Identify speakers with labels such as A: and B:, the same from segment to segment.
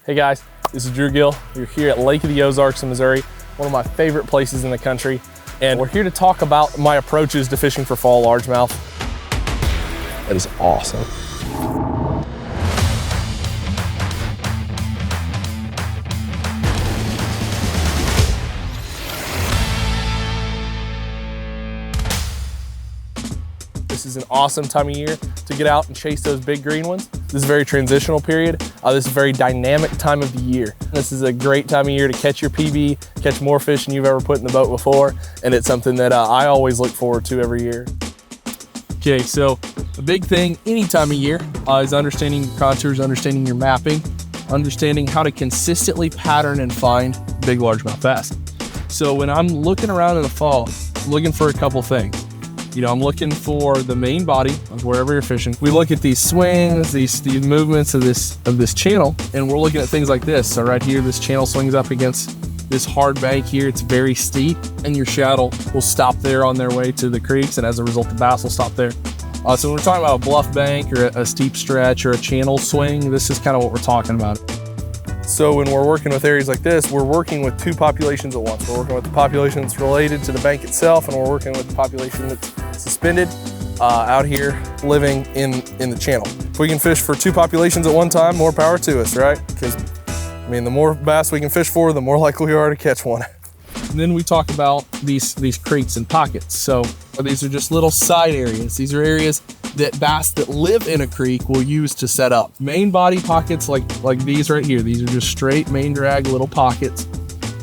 A: Hey guys, this is Drew Gill. We're here at Lake of the Ozarks in Missouri, one of my favorite places in the country. And we're here to talk about my approaches to fishing for fall largemouth. That is awesome. This is an awesome time of year to get out and chase those big green ones. This is a very transitional period. This is a very dynamic time of the year. This is a great time of year to catch your PB, catch more fish than you've ever put in the boat before. And it's something that I always look forward to every year. Okay, so the big thing any time of year is understanding your contours, understanding your mapping, understanding how to consistently pattern and find big largemouth bass. So when I'm looking around in the fall, I'm looking for a couple things. You know, I'm looking for the main body of wherever you're fishing. We look at these swings, these movements of this channel, and we're looking at things like this. So right here, this channel swings up against this hard bank here. It's very steep, and your shadow will stop there on their way to the creeks, and as a result, the bass will stop there. So when we're talking about a bluff bank or a steep stretch or a channel swing, this is kind of what we're talking about. So when we're working with areas like this, we're working with two populations at once. We're working with the population that's related to the bank itself, and we're working with the population that's suspended out here living in the channel. If we can fish for two populations at one time, more power to us, right? Because, I mean, the more bass we can fish for, the more likely we are to catch one. And then we talk about these creeks and pockets. So these are just little side areas. These are areas that bass that live in a creek will use to set up. Main body pockets like these right here. These are just straight main drag little pockets.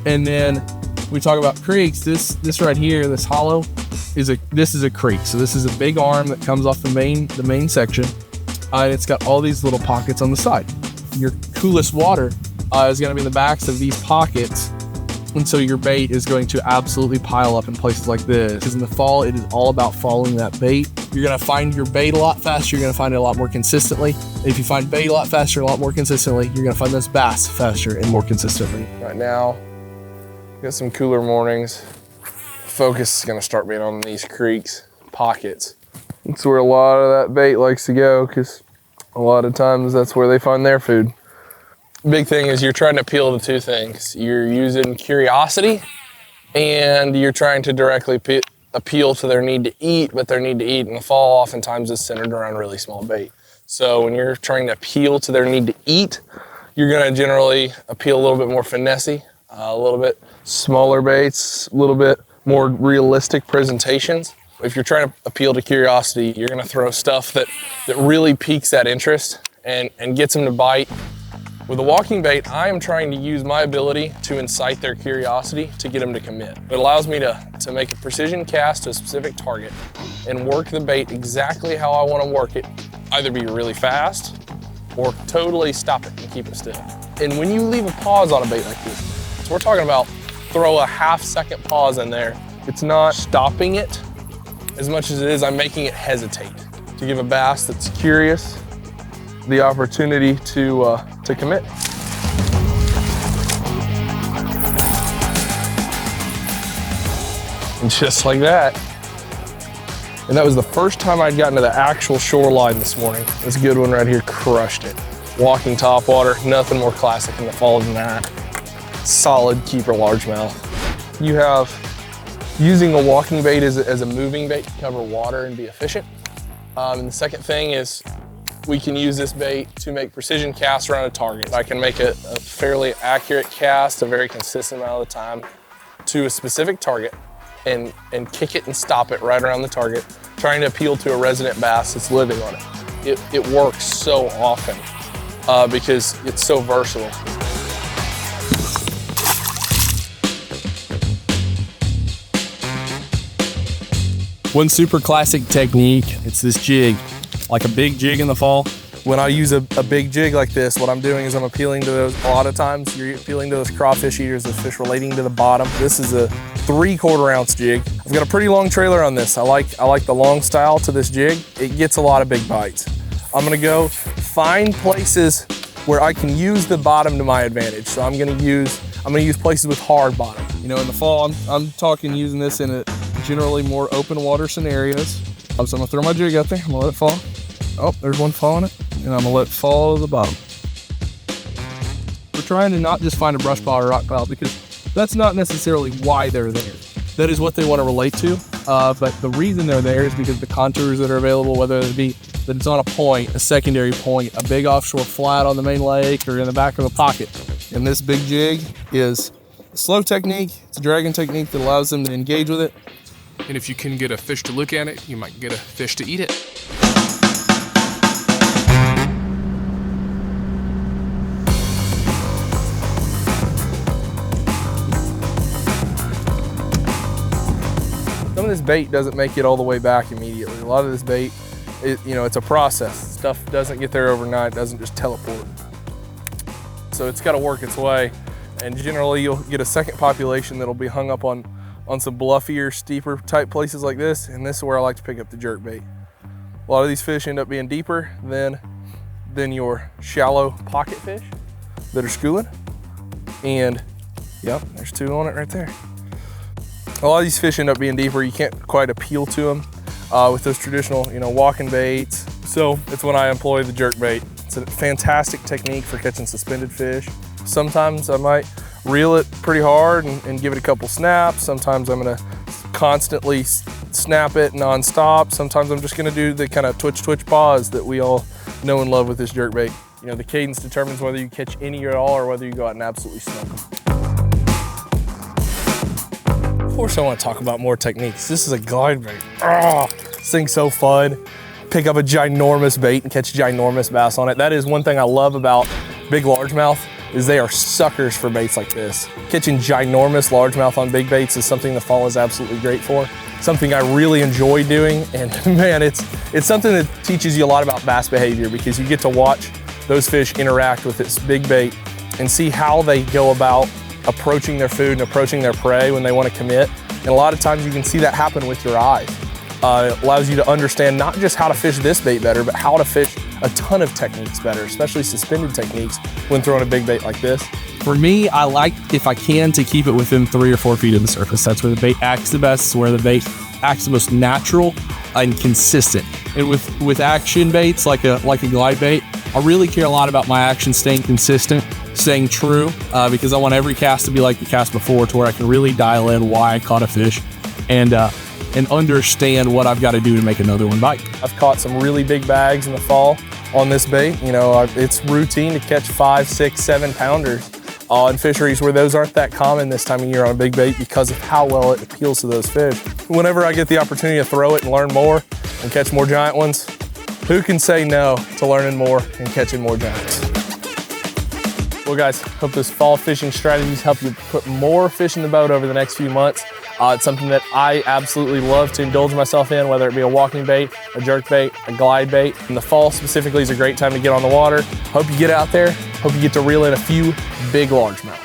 A: And then we talk about creeks. This right here, this hollow, is a creek. So this is a big arm that comes off the main section. And it's got all these little pockets on the side. Your coolest water is gonna be in the backs of these pockets. And so your bait is going to absolutely pile up in places like this. Because in the fall, it is all about following that bait. You're gonna find your bait a lot faster. You're gonna find it a lot more consistently. And if you find bait a lot faster, a lot more consistently, you're gonna find those bass faster and more consistently. Right now, got some cooler mornings. Focus is gonna start being on these creeks, pockets. That's where a lot of that bait likes to go, because a lot of times that's where they find their food. Big thing is you're trying to appeal to two things. You're using curiosity, and you're trying to directly appeal to their need to eat, but their need to eat in the fall oftentimes is centered around really small bait. So when you're trying to appeal to their need to eat, you're gonna generally appeal a little bit more finessey, a little bit smaller baits, a little bit more realistic presentations. If you're trying to appeal to curiosity, you're gonna throw stuff that really piques that interest and gets them to bite. With a walking bait, I am trying to use my ability to incite their curiosity to get them to commit. It allows me to make a precision cast to a specific target and work the bait exactly how I want to work it, either be really fast or totally stop it and keep it still. And when you leave a pause on a bait like this, so we're talking about throw a half-second pause in there. It's not stopping it as much as it is I'm making it hesitate to give a bass that's curious the opportunity to commit. And just like that. And that was the first time I'd gotten to the actual shoreline this morning. This good one right here crushed it. Walking topwater, nothing more classic in the fall than that. Solid keeper largemouth. You have using a walking bait as a moving bait to cover water and be efficient. And the second thing is we can use this bait to make precision casts around a target. I can make a fairly accurate cast a very consistent amount of the time to a specific target and kick it and stop it right around the target, trying to appeal to a resident bass that's living on it. It works so often because it's so versatile. One super classic technique, it's this jig. Like a big jig in the fall. When I use a big jig like this, what I'm doing is I'm appealing to those, a lot of times you're appealing to those crawfish eaters, those fish relating to the bottom. This is a 3/4 ounce jig. I've got a pretty long trailer on this. I like the long style to this jig. It gets a lot of big bites. I'm gonna go find places where I can use the bottom to my advantage. So I'm gonna use places with hard bottom. You know, in the fall, I'm talking using this in a generally more open water scenarios. So I'm gonna throw my jig out there, I'm gonna let it fall. Oh, there's one following it, and I'm gonna let it fall to the bottom. trying to not just find a brush pile or rock pile, because that's not necessarily why they're there. That is what they want to relate to, but the reason they're there is because the contours that are available, whether it be that it's on a point, a secondary point, a big offshore flat on the main lake, or in the back of a pocket. And this big jig is a slow technique. It's a dragging technique that allows them to engage with it. And if you can get a fish to look at it, you might get a fish to eat it. Some of this bait doesn't make it all the way back immediately. A lot of this bait, it's a process. Stuff doesn't get there overnight, doesn't just teleport. So it's got to work its way. And generally you'll get a second population that'll be hung up on some bluffier, steeper type places like this. And this is where I like to pick up the jerkbait. A lot of these fish end up being deeper than your shallow pocket fish that are schooling. And yep, there's two on it right there. A lot of these fish end up being deeper. You can't quite appeal to them with those traditional, walking baits. So it's when I employ the jerkbait. It's a fantastic technique for catching suspended fish. Sometimes I might reel it pretty hard and give it a couple snaps. Sometimes I'm gonna constantly snap it nonstop. Sometimes I'm just gonna do the kind of twitch pause that we all know and love with this jerkbait. The cadence determines whether you catch any at all or whether you go out and absolutely smoke them. Of course I want to talk about more techniques. This is a glide bait. This thing's so fun. Pick up a ginormous bait and catch ginormous bass on it. That is one thing I love about big largemouth, is they are suckers for baits like this. Catching ginormous largemouth on big baits is something the fall is absolutely great for. Something I really enjoy doing, and man, it's something that teaches you a lot about bass behavior, because you get to watch those fish interact with this big bait and see how they go about approaching their food and approaching their prey when they want to commit. And a lot of times you can see that happen with your eyes. It allows you to understand not just how to fish this bait better, but how to fish a ton of techniques better, especially suspended techniques when throwing a big bait like this. For me, I like, if I can, to keep it within 3 or 4 feet of the surface. That's where the bait acts the best. It's where the bait acts the most natural and consistent. And with action baits like a glide bait, I really care a lot about my action staying consistent, staying true, because I want every cast to be like the cast before, to where I can really dial in why I caught a fish and understand what I've got to do to make another one bite. I've caught some really big bags in the fall on this bait. It's routine to catch 5, 6, 7 pounders in fisheries where those aren't that common this time of year on a big bait, because of how well it appeals to those fish. Whenever I get the opportunity to throw it and learn more and catch more giant ones, who can say no to learning more and catching more giants? Well guys, hope those fall fishing strategies help you put more fish in the boat over the next few months. It's something that I absolutely love to indulge myself in, whether it be a walking bait, a jerk bait, a glide bait. And the fall specifically is a great time to get on the water. Hope you get out there. Hope you get to reel in a few big largemouth.